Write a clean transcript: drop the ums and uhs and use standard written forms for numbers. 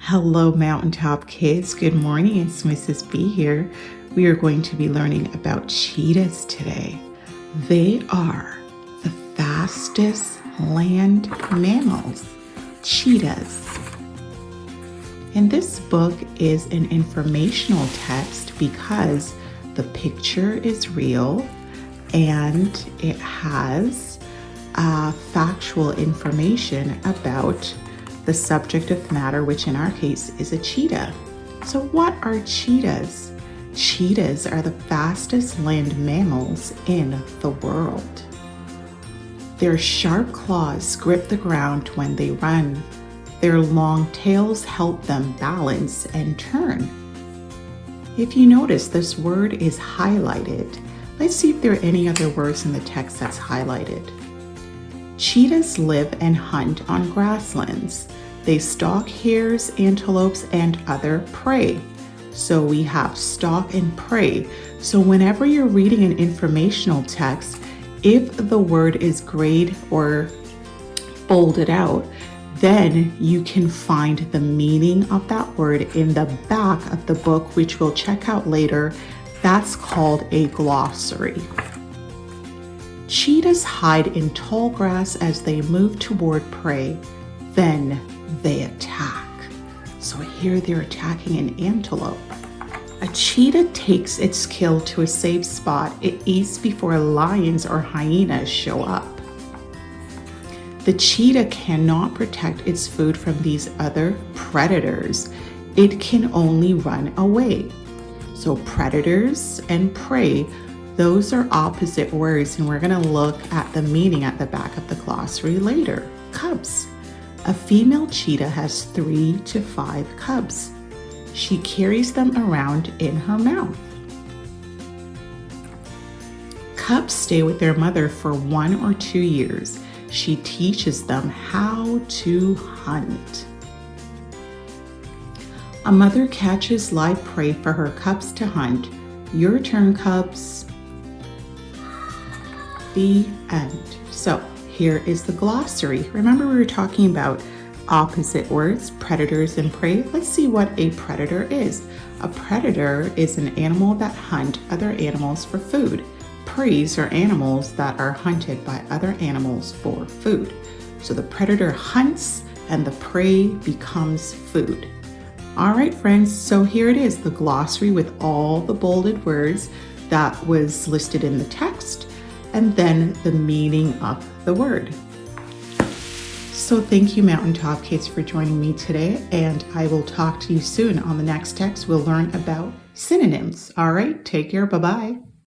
Hello, Mountaintop kids. Good morning. It's Mrs. B here. We are going to be learning about cheetahs today. They are the fastest land mammals, cheetahs. And this book is an informational text because the picture is real and it has factual information about the subject of matter, which in our case is a cheetah. So what are cheetahs? Cheetahs are the fastest land mammals in the world. Their sharp claws grip the ground when they run. Their long tails help them balance and turn. If you notice, this word is highlighted. Let's see if there are any other words in the text that's highlighted. Cheetahs live and hunt on grasslands. They stalk hares, antelopes, and other prey. So we have stalk and prey. So whenever you're reading an informational text, if the word is grayed or bolded out, then you can find the meaning of that word in the back of the book, which we'll check out later. That's called a glossary. Cheetahs hide in tall grass as they move toward prey. Then they attack. So here they're attacking an antelope. A cheetah takes its kill to a safe spot. It eats before lions or hyenas show up. The cheetah cannot protect its food from these other predators. It can only run away. So predators and prey, those are opposite words, and we're going to look at the meaning at the back of the glossary later. Cubs. A female cheetah has 3 to 5 cubs. She carries them around in her mouth. Cubs stay with their mother for 1 or 2 years. She teaches them how to hunt. A mother catches live prey for her cubs to hunt. Your turn, cubs. The end. So here is the glossary. Remember, we were talking about opposite words, predators and prey. Let's see what a predator is. A predator is an animal that hunts other animals for food. Preys are animals that are hunted by other animals for food. So the predator hunts and the prey becomes food. All right, friends, so here it is, the glossary with all the bolded words that was listed in the text, and then the meaning of the word. So thank you, Mountaintop Kids, for joining me today, and I will talk to you soon. On the next text, we'll learn about synonyms. All right, take care, bye-bye.